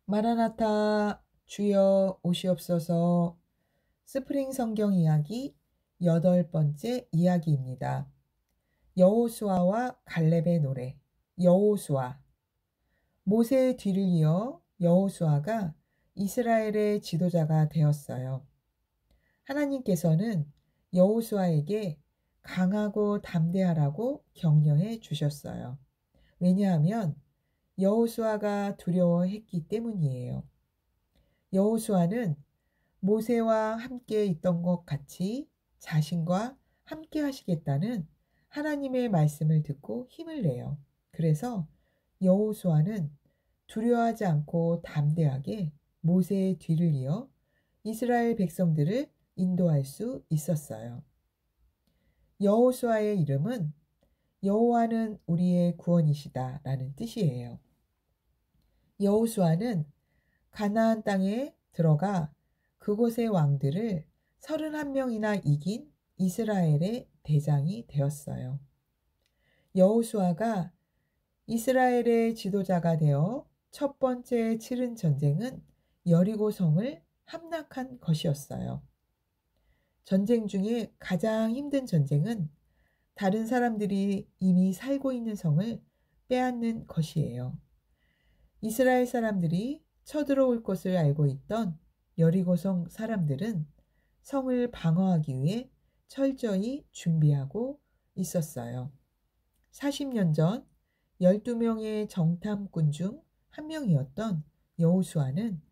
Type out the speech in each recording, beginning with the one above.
마라나타 주여 오시옵소서. 스프링 성경 이야기 8번째 이야기입니다. 여호수아와 갈렙의 노래. 여호수아. 모세의 뒤를 이어 여호수아가 이스라엘의 지도자가 되었어요. 하나님께서는 여호수아에게 강하고 담대하라고 격려해 주셨어요. 왜냐하면 여호수아가 두려워했기 때문이에요. 여호수아는 모세와 함께 있던 것 같이 자신과 함께 하시겠다는 하나님의 말씀을 듣고 힘을 내요. 그래서 여호수아는 두려워하지 않고 담대하게 모세의 뒤를 이어 이스라엘 백성들을 인도할 수 있었어요. 여호수아의 이름은 여호와는 우리의 구원이시다 라는 뜻이에요. 여호수아는 가나안 땅에 들어가 그곳의 왕들을 31명이나 이긴 이스라엘의 대장이 되었어요. 여호수아가 이스라엘의 지도자가 되어 첫 번째 치른 전쟁은 여리고성을 함락한 것이었어요. 전쟁 중에 가장 힘든 전쟁은 다른 사람들이 이미 살고 있는 성을 빼앗는 것이에요. 이스라엘 사람들이 쳐들어올 것을 알고 있던 여리고성 사람들은 성을 방어하기 위해 철저히 준비하고 있었어요. 40년 전 12명의 정탐꾼 중 한 명이었던 여호수아는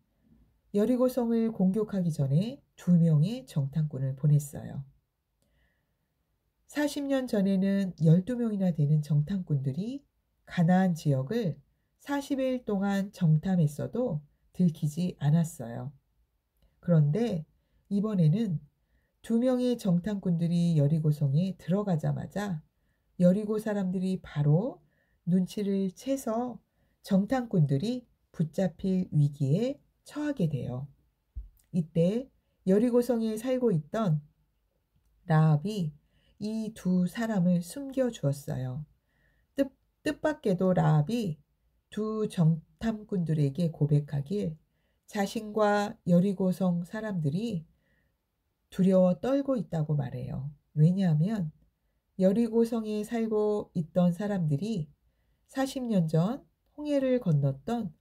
여리고성을 공격하기 전에 2명의 정탐꾼을 보냈어요. 40년 전에는 12명이나 되는 정탐꾼들이 가나안 지역을 40일 동안 정탐했어도 들키지 않았어요. 그런데 이번에는 2명의 정탐꾼들이 여리고성에 들어가자마자 여리고 사람들이 바로 눈치를 채서 정탐꾼들이 붙잡힐 위기에 처하게 돼요. 이때 여리고성에 살고 있던 라합이 이 2사람을 숨겨 주었어요. 뜻밖에도 라합이 2 정탐꾼들에게 고백하길 자신과 여리고성 사람들이 두려워 떨고 있다고 말해요. 왜냐하면 여리고성에 살고 있던 사람들이 40년 전 홍해를 건넜던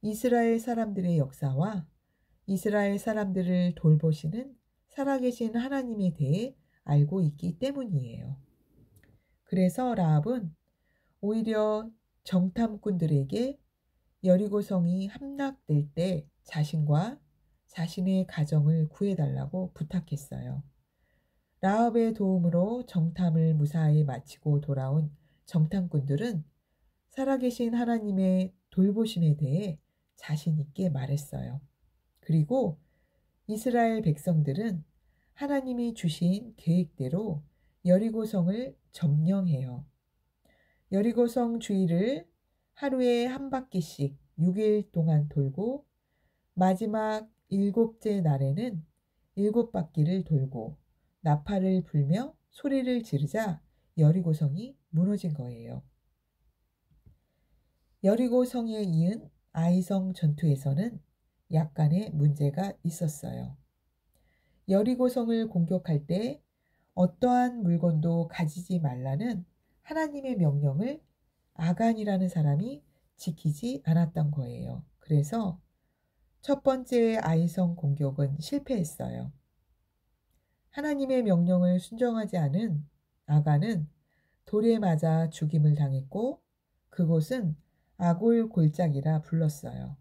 이스라엘 사람들의 역사와 이스라엘 사람들을 돌보시는 살아계신 하나님에 대해 알고 있기 때문이에요. 그래서 라합은 오히려 정탐꾼들에게 여리고성이 함락될 때 자신과 자신의 가정을 구해달라고 부탁했어요. 라합의 도움으로 정탐을 무사히 마치고 돌아온 정탐꾼들은 살아계신 하나님의 돌보심에 대해 자신 있게 말했어요. 그리고 이스라엘 백성들은 하나님이 주신 계획대로 여리고성을 점령해요. 여리고성 주위를 하루에 한 바퀴씩 6일 동안 돌고 마지막 7째 날에는 7바퀴를 돌고 나팔을 불며 소리를 지르자 여리고성이 무너진 거예요. 여리고성에 이은 아이성 전투에서는 약간의 문제가 있었어요. 여리고성을 공격할 때 어떠한 물건도 가지지 말라는 하나님의 명령을 아간이라는 사람이 지키지 않았던 거예요. 그래서 첫 번째 아이성 공격은 실패했어요. 하나님의 명령을 순종하지 않은 아간은 돌에 맞아 죽임을 당했고 그곳은 아골 골짜기라 불렀어요.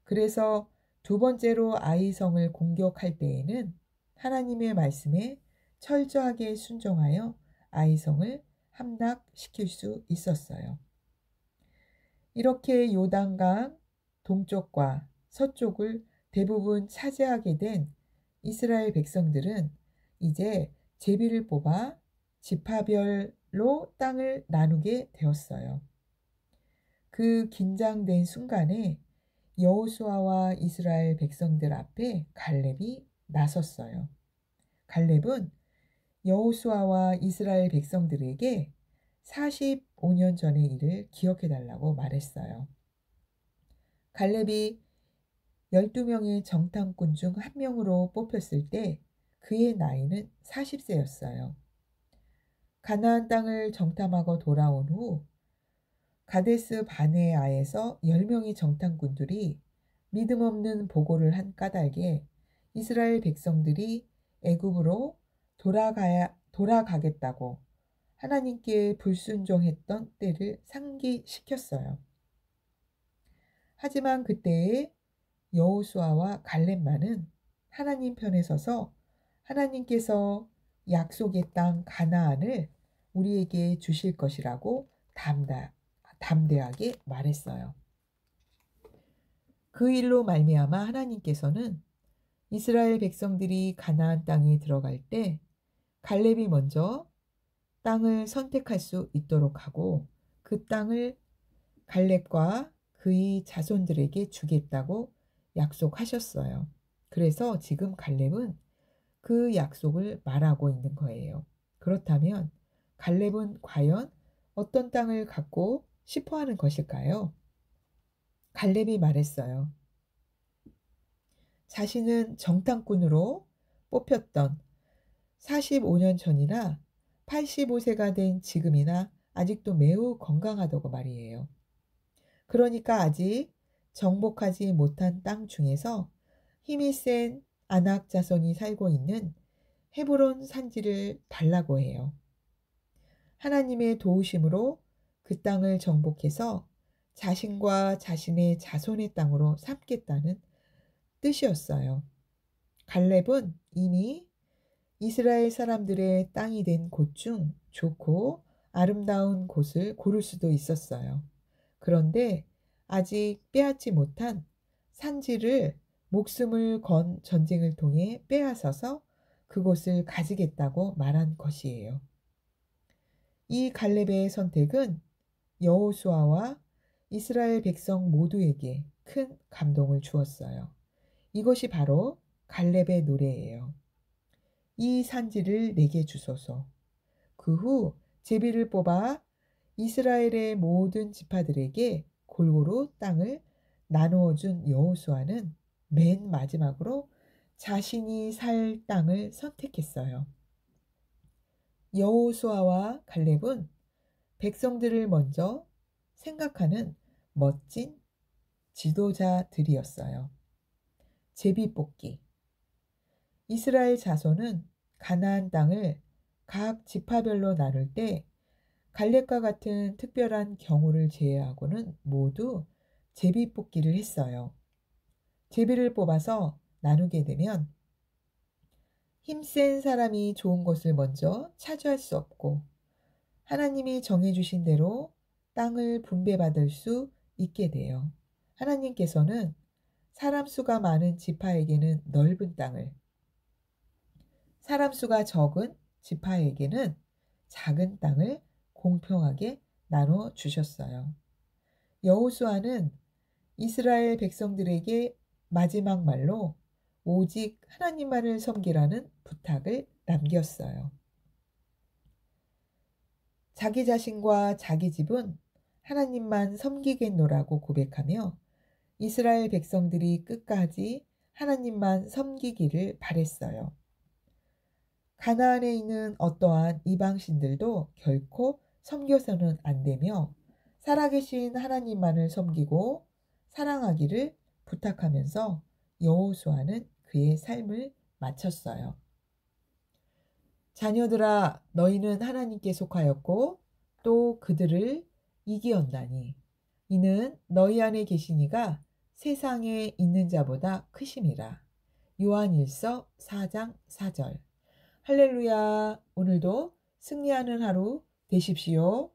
그래서 2번째로 아이성을 공격할 때에는 하나님의 말씀에 철저하게 순종하여 아이성을 함락시킬 수 있었어요. 이렇게 요단강 동쪽과 서쪽을 대부분 차지하게 된 이스라엘 백성들은 이제 제비를 뽑아 지파별로 땅을 나누게 되었어요. 그 긴장된 순간에 여호수아와 이스라엘 백성들 앞에 갈렙이 나섰어요. 갈렙은 여호수아와 이스라엘 백성들에게 45년 전의 일을 기억해 달라고 말했어요. 갈렙이 12명의 정탐꾼 중 한 명으로 뽑혔을 때 그의 나이는 40세였어요. 가나안 땅을 정탐하고 돌아온 후 가데스 바네아에서 10명의 정탐꾼들이 믿음 없는 보고를 한 까닭에 이스라엘 백성들이 애굽으로 돌아가겠다고 하나님께 불순종했던 때를 상기시켰어요. 하지만 그때의 여호수아와 갈렙만은 하나님 편에 서서 하나님께서 약속의 땅 가나안을 우리에게 주실 것이라고 담대하게 말했어요. 그 일로 말미암아 하나님께서는 이스라엘 백성들이 가나안 땅에 들어갈 때 갈렙이 먼저 땅을 선택할 수 있도록 하고 그 땅을 갈렙과 그의 자손들에게 주겠다고 약속하셨어요. 그래서 지금 갈렙은 그 약속을 말하고 있는 거예요. 그렇다면 갈렙은 과연 어떤 땅을 갖고 싶어 하는 것일까요? 갈렙이 말했어요. 자신은 정탐꾼으로 뽑혔던 45년 전이나 85세가 된 지금이나 아직도 매우 건강하다고 말이에요. 그러니까 아직 정복하지 못한 땅 중에서 힘이 센 아낙 자손이 살고 있는 헤브론 산지를 달라고 해요. 하나님의 도우심으로 그 땅을 정복해서 자신과 자신의 자손의 땅으로 삼겠다는 뜻이었어요. 갈렙은 이미 이스라엘 사람들의 땅이 된 곳 중 좋고 아름다운 곳을 고를 수도 있었어요. 그런데 아직 빼앗지 못한 산지를 목숨을 건 전쟁을 통해 빼앗아서 그곳을 가지겠다고 말한 것이에요. 이 갈렙의 선택은 여호수아와 이스라엘 백성 모두에게 큰 감동을 주었어요. 이것이 바로 갈렙의 노래예요. 이 산지를 내게 주소서. 그 후 제비를 뽑아 이스라엘의 모든 지파들에게 골고루 땅을 나누어 준 여호수아는 맨 마지막으로 자신이 살 땅을 선택했어요. 여호수아와 갈렙은 백성들을 먼저 생각하는 멋진 지도자들이었어요. 제비뽑기. 이스라엘 자손은 가나안 땅을 각 지파별로 나눌 때 갈렙과 같은 특별한 경우를 제외하고는 모두 제비뽑기를 했어요. 제비를 뽑아서 나누게 되면 힘센 사람이 좋은 것을 먼저 차지할 수 없고 하나님이 정해주신 대로 땅을 분배받을 수 있게 돼요. 하나님께서는 사람 수가 많은 지파에게는 넓은 땅을, 사람 수가 적은 지파에게는 작은 땅을 공평하게 나눠 주셨어요. 여호수아는 이스라엘 백성들에게 마지막 말로 오직 하나님만을 섬기라는 부탁을 남겼어요. 자기 자신과 자기 집은 하나님만 섬기겠노라고 고백하며 이스라엘 백성들이 끝까지 하나님만 섬기기를 바랬어요. 가나안에 있는 어떠한 이방신들도 결코 섬겨서는 안 되며 살아계신 하나님만을 섬기고 사랑하기를 부탁하면서 여호수아는 그의 삶을 마쳤어요. 자녀들아, 너희는 하나님께 속하였고 또 그들을 이기었나니 이는 너희 안에 계신 이가 세상에 있는 자보다 크심이라. 요한일서 4장 4절. 할렐루야. 오늘도 승리하는 하루 되십시오.